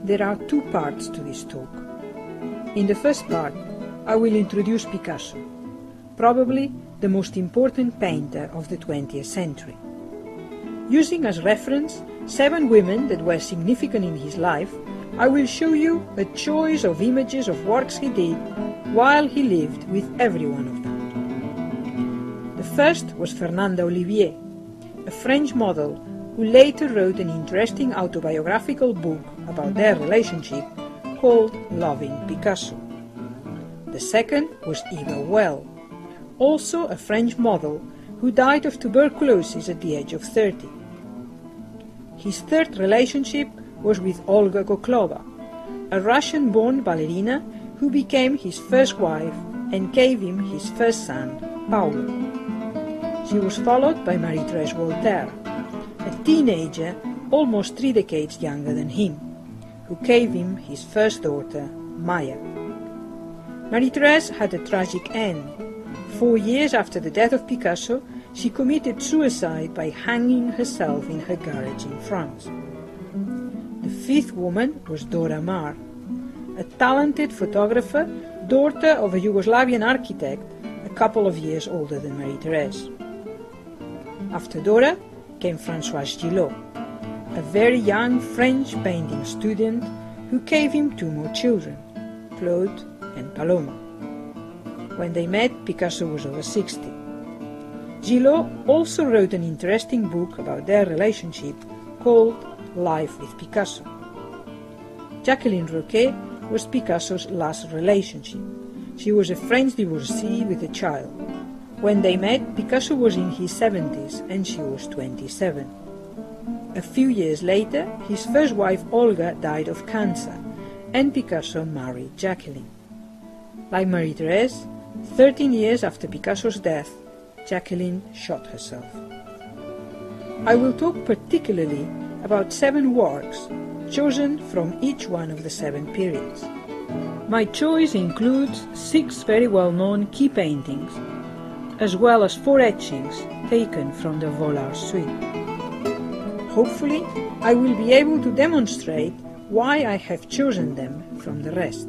there are two parts to this talk. In the first part, I will introduce Picasso, probably the most important painter of the 20th century. Using as reference 7 women that were significant in his life, I will show you a choice of images of works he did while he lived with every one of them. The first was Fernanda Olivier, a French model who later wrote an interesting autobiographical book about their relationship called Loving Picasso. The second was Eva Well, also a French model who died of tuberculosis at the age of 30. His third relationship was with Olga Koklova, a Russian-born ballerina who became his first wife and gave him his first son, Paolo. She was followed by Marie-Thérèse Voltaire, a teenager almost 3 decades younger than him, who gave him his first daughter, Maya. Marie-Thérèse had a tragic end. 4 years after the death of Picasso, she committed suicide by hanging herself in her garage in France. The fifth woman was Dora Maar, a talented photographer, daughter of a Yugoslavian architect, a couple of years older than Marie-Thérèse. After Dora came Françoise Gillot, a very young French painting student who gave him 2 more children, Claude and Paloma. When they met, Picasso was over 60. Gillot also wrote an interesting book about their relationship called Life with Picasso. Jacqueline Roquet was Picasso's last relationship. She was a French divorcee with a child. When they met, Picasso was in his 70s and she was 27. A few years later, his first wife Olga died of cancer, and Picasso married Jacqueline. Like Marie-Thérèse, 13 years after Picasso's death, Jacqueline shot herself. I will talk particularly about 7 works chosen from each one of the 7 periods. My choice includes 6 very well-known key paintings, as well as 4 etchings taken from the Vollard suite. Hopefully, I will be able to demonstrate why I have chosen them from the rest.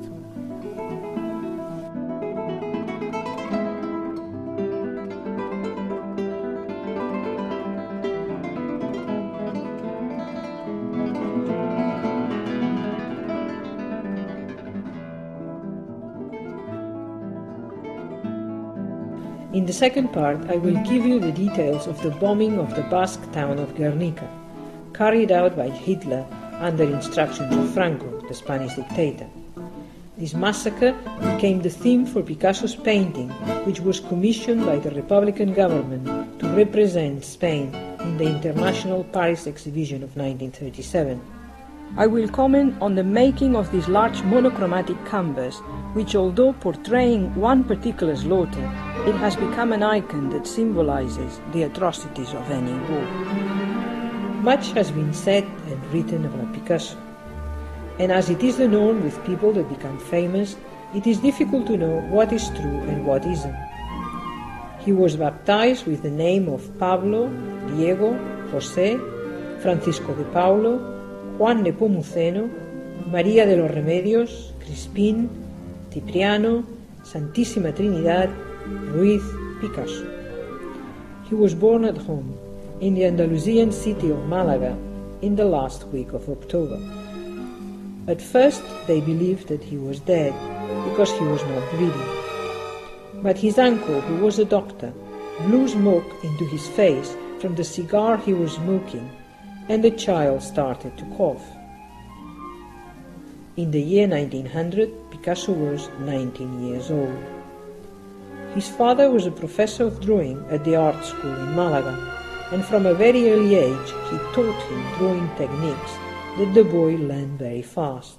In the second part, I will give you the details of the bombing of the Basque town of Guernica, carried out by Hitler under instructions of Franco, the Spanish dictator. This massacre became the theme for Picasso's painting, which was commissioned by the Republican government to represent Spain in the International Paris Exhibition of 1937. I will comment on the making of this large monochromatic canvas, which, although portraying one particular slaughter, it has become an icon that symbolizes the atrocities of any war. Much has been said and written about Picasso, and as it is the norm with people that become famous, it is difficult to know what is true and what isn't. He was baptized with the name of Pablo, Diego, José, Francisco de Paulo, Juan Nepomuceno, María de los Remedios, Crispín, Cipriano, Santísima Trinidad, Ruiz, Picasso. He was born at home, in the Andalusian city of Malaga, in the last week of October. At first they believed that he was dead, because he was not breathing. But his uncle, who was a doctor, blew smoke into his face from the cigar he was smoking, and the child started to cough. In the year 1900, Picasso was 19 years old. His father was a professor of drawing at the art school in Malaga, and from a very early age he taught him drawing techniques that the boy learned very fast.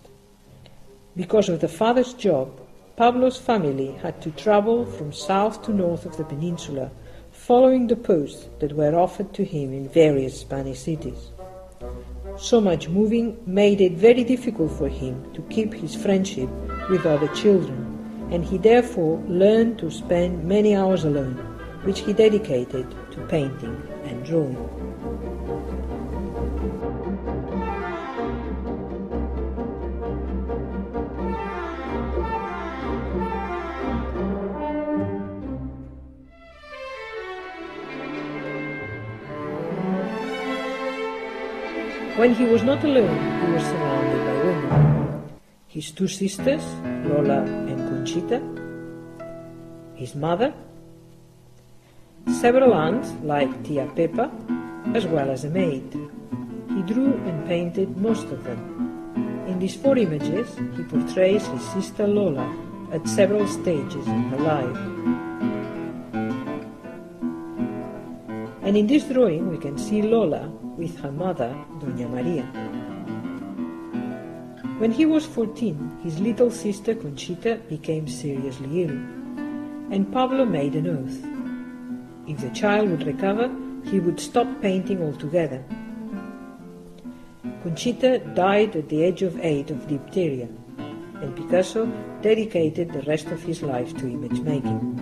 Because of the father's job, Pablo's family had to travel from south to north of the peninsula, following the posts that were offered to him in various Spanish cities. So much moving made it very difficult for him to keep his friendship with other children, and he therefore learned to spend many hours alone, which he dedicated to painting and drawing. When he was not alone, he was surrounded by women. His two sisters, Lola and Conchita, his mother, several aunts like Tia Pepa, as well as a maid. He drew and painted most of them. In these 4 images, he portrays his sister Lola at several stages in her life. And in this drawing we can see Lola with her mother, Doña Maria. When he was 14, his little sister Conchita became seriously ill, and Pablo made an oath. If the child would recover, he would stop painting altogether. Conchita died at the age of 8 of diphtheria, and Picasso dedicated the rest of his life to image making.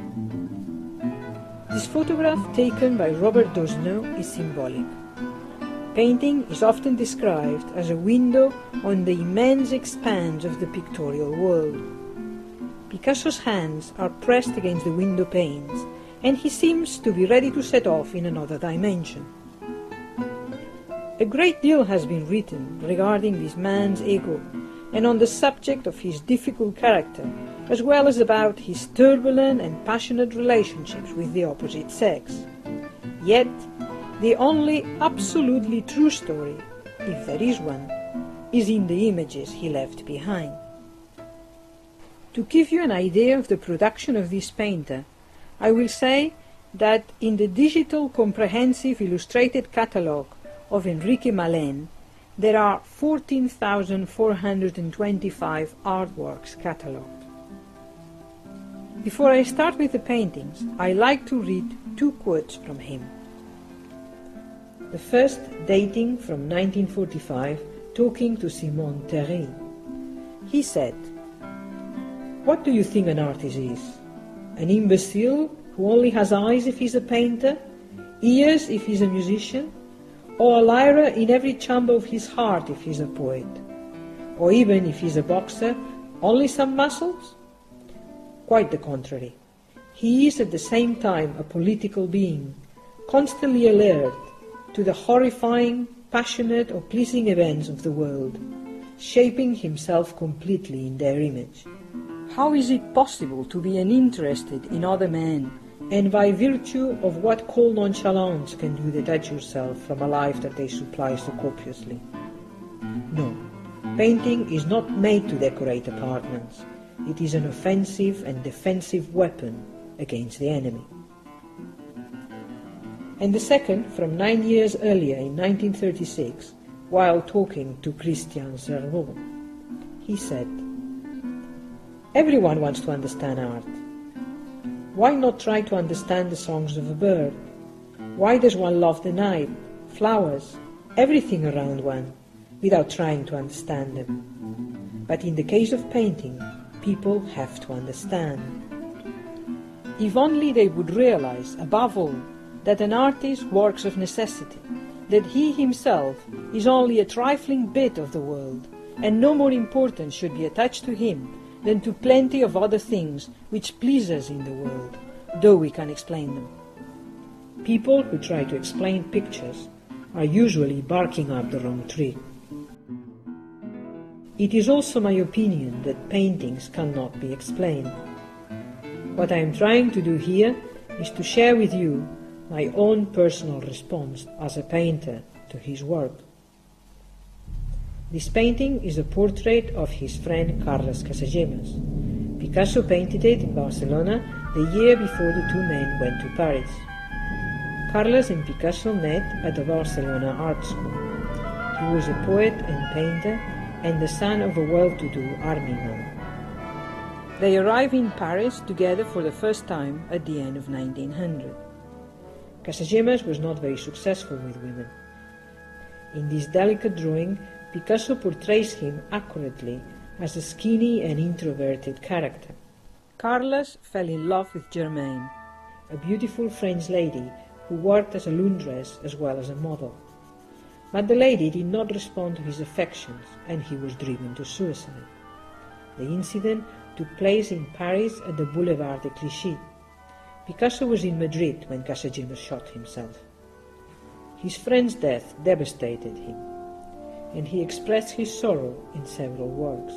This photograph, taken by Robert Dosneau, is symbolic. Painting is often described as a window on the immense expanse of the pictorial world. Picasso's hands are pressed against the window panes, and he seems to be ready to set off in another dimension. A great deal has been written regarding this man's ego and on the subject of his difficult character, as well as about his turbulent and passionate relationships with the opposite sex. Yet, the only absolutely true story, if there is one, is in the images he left behind. To give you an idea of the production of this painter, I will say that in the digital comprehensive illustrated catalogue of Enrique Malén, there are 14,425 artworks catalogued. Before I start with the paintings, I like to read 2 quotes from him. The first dating from 1945, talking to Simone Terry. He said, "What do you think an artist is? An imbecile who only has eyes if he's a painter, ears if he's a musician, or a lyre in every chamber of his heart if he's a poet? Or even if he's a boxer, only some muscles? Quite the contrary. He is at the same time a political being, constantly alert to the horrifying, passionate or pleasing events of the world, shaping himself completely in their image. How is it possible to be uninterested in other men, and by virtue of what cold nonchalance can you detach yourself from a life that they supply so copiously? No, painting is not made to decorate apartments. It is an offensive and defensive weapon against the enemy." And the second, from 9 years earlier in 1936, while talking to Christian Zervaud, he said, "Everyone wants to understand art. Why not try to understand the songs of a bird? Why does one love the night, flowers, everything around one, without trying to understand them? But in the case of painting, people have to understand. If only they would realize, above all, that an artist works of necessity, that he himself is only a trifling bit of the world, and no more importance should be attached to him than to plenty of other things which please us in the world, though we can explain them. People who try to explain pictures are usually barking up the wrong tree." It is also my opinion that paintings cannot be explained. What I am trying to do here is to share with you my own personal response as a painter to his work. This painting is a portrait of his friend Carles Casagemas. Picasso painted it in Barcelona the year before the 2 men went to Paris. Carles and Picasso met at the Barcelona Art School. He was a poet and painter and the son of a well-to-do army man. They arrived in Paris together for the first time at the end of 1900. Casagemas was not very successful with women. In this delicate drawing, Picasso portrays him accurately as a skinny and introverted character. Carles fell in love with Germaine, a beautiful French lady who worked as a laundress as well as a model. But the lady did not respond to his affections, and he was driven to suicide. The incident took place in Paris at the Boulevard de Clichy. Picasso was in Madrid when Casagemas shot himself. His friend's death devastated him. and he expressed his sorrow in several works.